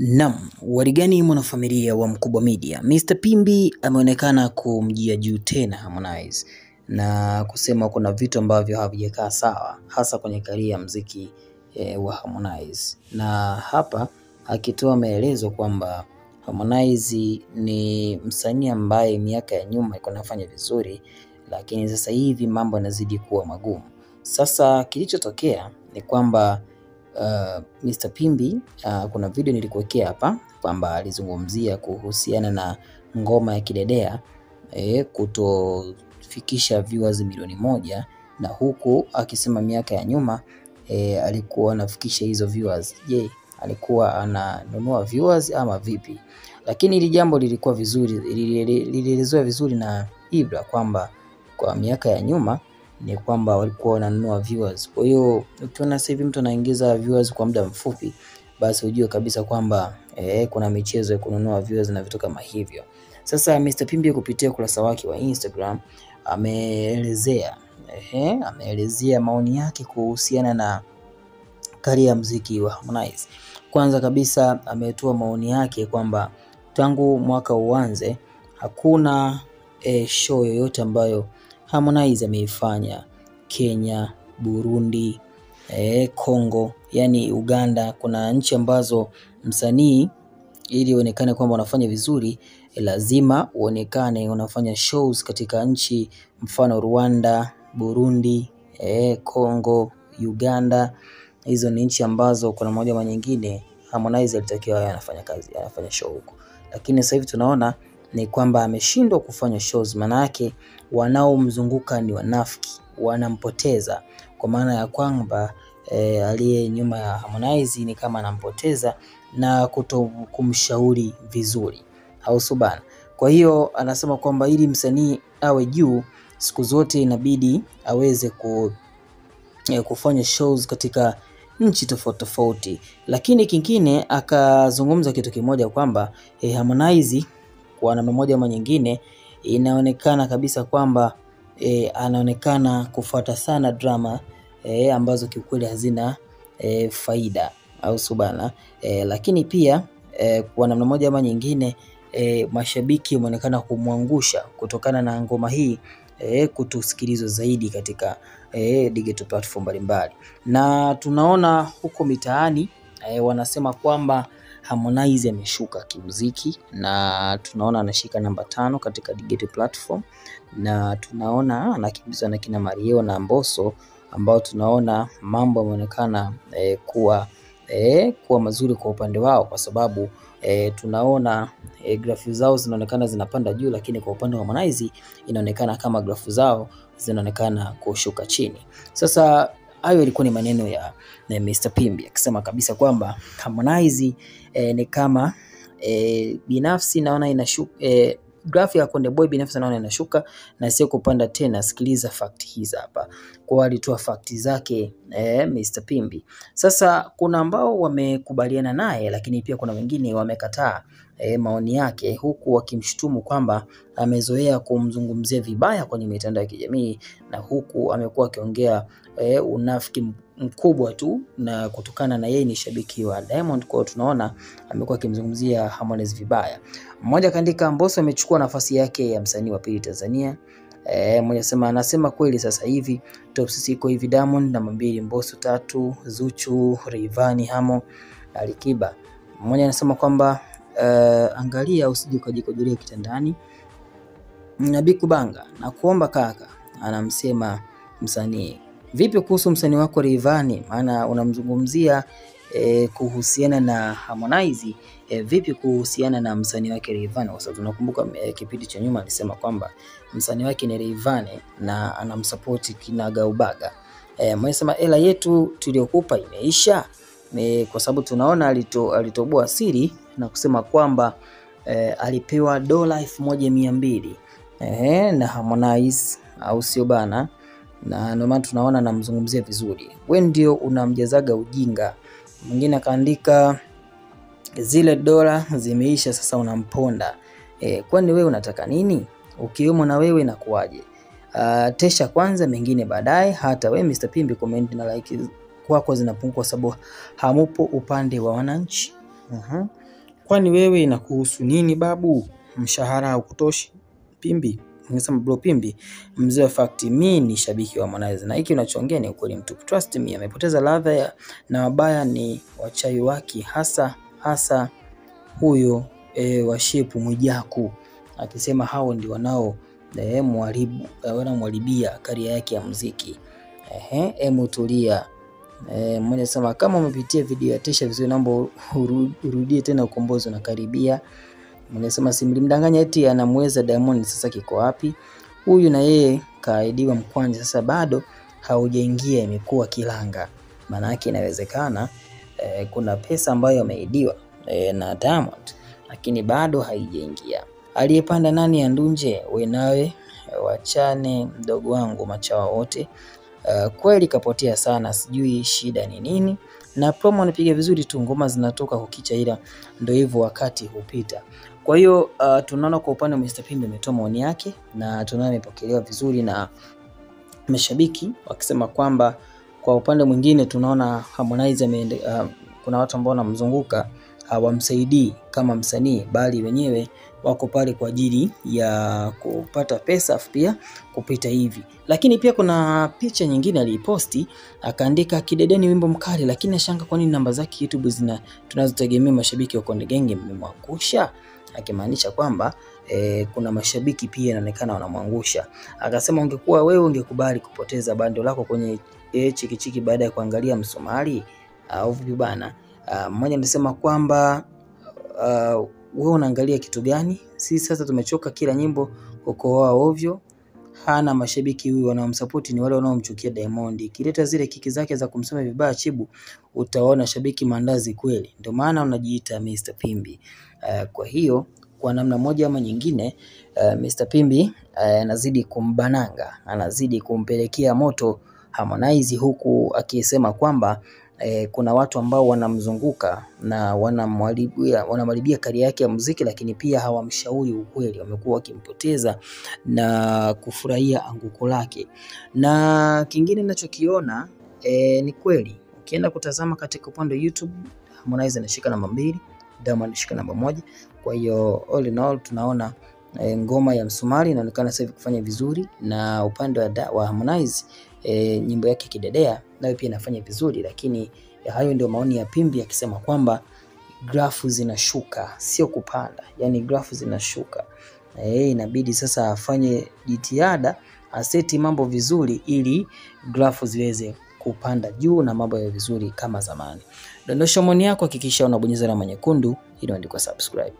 Naam, warigani mwanafamilia wa Mkubwa Media. Mr. Pimbi ameonekana kumjia juu tena Harmonize na kusema kuna vitu ambavyo havijakaa sawa hasa kwenye career ya muziki wa Harmonize. Na hapa akitoa maelezo kwamba Harmonize ni msanii ambaye miaka ya nyuma alikuwa anafanya vizuri, lakini sasa hivi mambo yanazidi kuwa magumu. Sasa kilichotokea ni kwamba Mr. Pimbi kuna video nilikuwekea hapa kwamba alizungumzia kuhusiana na ngoma ya Kidedea kutofikisha viewers milioni 1, na huku akisema miaka ya nyuma alikuwa anafikisha hizo viewers. Je, alikuwa ananunua viewers ama vipi? Lakini hili jambo lilikuwa vizuri, lilielezwa vizuri na Ibra kwamba kwa miaka ya nyuma ni kwamba walikuwa wananunua viewers. Kwa hiyo ukiona sasa hivi mtu anaingiza viewers kwa muda mfupi, basi ujue kabisa kwamba kuna michezo ya kununua viewers na vitu kama hivyo. Sasa Mr. Pimbi kupitia ukurasa wake wa Instagram ameelezea maoni yake kuhusiana na career ya muziki wa Harmonize. Kwanza kabisa ametoa maoni yake kwamba tangu mwaka uanze hakuna show yoyote ambayo Harmonize ameifanya Kenya, Burundi, Kongo, yani Uganda. Kuna nchi ambazo msanii ili uonekane kwamba unafanya vizuri lazima uonekane unafanya shows katika nchi mfano Rwanda, Burundi, Kongo, Uganda. Hizo ni nchi ambazo kuna moja ama nyingine Harmonize alitakiwa anafanya show huko. Lakini sasa hivi tunaona ni kwamba ameshindwa kufanya shows, maana yake wanaomzunguka ni wanafiki, wanampoteza, kwa maana ya kwamba aliye nyuma ya Harmonize ni kama anampoteza na kutomshauri vizuri, au subana. Kwa hiyo anasema kwamba ili msanii awe juu siku zote inabidi aweze kufanya shows katika nchi tofauti tofauti. Lakini kingine akazungumza kitu kimoja kwamba Harmonize kwa namna moja ama nyingine inaonekana kabisa kwamba anaonekana kufuata sana drama ambazo kiukweli hazina faida, au subana. Lakini pia kwa namna moja ama nyingine mashabiki wameonekana kumwangusha kutokana na ngoma hii kutusikilizwa zaidi katika digital platform mbalimbali. Na tunaona huko mitaani wanasema kwamba Harmonize ameshuka kimuziki, na tunaona anashika namba 5 katika digital platform, na tunaona anakimbizwa na kina Mario na Mbosso ambao tunaona mambo yameonekana kuwa mazuri kwa upande wao, kwa sababu tunaona grafu zao zinaonekana zinapanda juu, lakini kwa upande wa Harmonize inaonekana kama grafu zao zinaonekana kushuka chini. Sasa hayo ilikuwa ni maneno ya Mr. Pimbi akisema kabisa kwamba Harmonize ni kama binafsi naona inashuka, grafu ya Konde Boy binafsi naona inashuka na sio kupanda tena. Sikiliza fact hizi hapa. Kwa alitoa fact zake Mr. Pimbi. Sasa kuna ambao wamekubaliana naye, lakini pia kuna wengine wamekataa maoni yake, huku wakimshutumu kwamba amezoea kumzungumzia vibaya kwenye mitandao ya kijamii, na huku amekuwa akiongea unafiki mkubwa tu, na kutokana na yeye ni shabiki wa Diamond, kwa tunaona amekuwa akimzungumzia Harmonize vibaya. Mmoja kaandika Mbosso amechukua nafasi yake ya msanii wa pili Tanzania. Mmoja anasema kweli sasa hivi top 6 iko hivi: Diamond namba 2, Mbosso 3, Zuchu, Rayvanny, Hamo, Alikiba. Mmoja anasema kwamba angalia usije ukajikojulia kitandani. Nabii Kubanga na kuomba kaka, anamsema msanii. Vipi kuhusu msanii wako Rayvanny? Maana unamzungumzia kuhusiana na Harmonize, vipi kuhusiana na msanii wake Rayvanny? Kwa sababu tunakumbuka kipindi cha nyuma alisema kwamba msanii wake ni Rayvanny na anamsupport kinaga ubaga. Mwisema hela yetu tuliokupa imeisha, kwa sababu tunaona alitoboa siri na kusema kwamba alipewa $1200 na Harmonize, au sio bana? Na ndio maana tunaona namzungumzia vizuri. Wewe ndio unamjazaga ujinga. Mwingine akaandika zile dola zimeisha sasa unamponda. Kwani wewe unataka nini? Ukiwemo na wewe inakuaje? Tesha kwanza mengine baadaye. Hata wewe Mr. Pimbi comment na like kwako zinapungua sababu hamupo upande wa wananchi. Kwani wewe inakuhusu nini babu? Mshahara haukutoshi? Pimbi, ningesema bro Pimbi, mzee wa fact, mimi ni shabiki wa Harmonize na hiki unachoongea ni ukweli mtupu. Trust me, amepoteza ladha na wabaya ni wachawi wake, hasa huyo wa Shepu Mwijaku, akisema hao ndio wanao wanamharibia career yake ya muziki. Tulia. Mmoja sema kama umepitia video ya Tesha vizuri naomba urudie tena ukombozi unakaribia. Mmoja sema simlimdanganya eti anamweza Diamond, sasa kiko wapi? Huyu na yeye kaidiwa mkwanja, sasa bado haujaingia, imekuwa kilanga. Maana yake inawezekana kuna pesa ambayo ameidiwa na Diamond lakini bado haijaingia. Aliyepanda nani ya Ndunje? Wewe nawe wachane mdogo wangu, machawa wote. Kweli kapotea sana, sijui shida ni nini. Na promo anapiga vizuri tu, ngoma zinatoka kukicha, ila ndio hivyo wakati hupita. Kwa hiyo tunaona kwa upande wa Mr Pimbi ametoa maoni yake na tunaona imepokelewa vizuri na mashabiki wakisema kwamba kwa upande mwingine tunaona Harmonize kuna watu ambao wanamzunguka hawamsaidii kama msanii, bali wenyewe wako pale kwa ajili ya kupata pesa pia kupita hivi. Lakini pia kuna picha nyingine aliposti akaandika kidedeni wimbo mkali, lakini nashanga kwa nini namba zake YouTube tunazotegemea mashabiki wa Konde Gang mmemwangusha, akimaanisha kwamba kuna mashabiki pia inaonekana wanamwangusha. Akasema ungekuwa wewe ungekubali kupoteza bando lako kwenye chikichiki baada ya kuangalia msumari au vipi bana? Mmoja amesema kwamba wewe unaangalia kitu gani? Sisi sasa tumechoka kila nyimbo kukohoa ovyo. Hana mashabiki huyu, wanaomsupport ni wale wanaomchukia Diamond. Kileta zile kiki zake za kumsema vibaya Chibu, utaona shabiki mandazi kweli. Ndio maana unajiita Mr Pimbi. Kwa hiyo kwa namna moja ama nyingine Mr Pimbi anazidi kumbananga, anazidi kumpelekea moto Harmonize, huku akisema kwamba kuna watu ambao wanamzunguka na wanamharibia career yake ya muziki, lakini pia hawamshauri ukweli, wamekuwa wakimpoteza na kufurahia anguko lake. Na kingine ninachokiona ni kweli ukienda kutazama katika upande wa YouTube, Harmonize anashika namba 2, Diamond anashika namba 1. Kwa hiyo all in all tunaona ngoma ya msumari inaonekana sasa hivi kufanya vizuri, na upande wa Harmonize nyimbo yake Kidedea nayo pia inafanya vizuri. Lakini hayo ndio maoni ya Pimbi akisema kwamba grafu zinashuka sio kupanda, yani grafu zinashuka. Inabidi sasa afanye jitihada, aseti mambo vizuri ili grafu ziweze kupanda juu na mambo ya vizuri kama zamani. Dondosha maoni yako, hakikisha unabonyeza alama nyekundu ili uandike subscribe.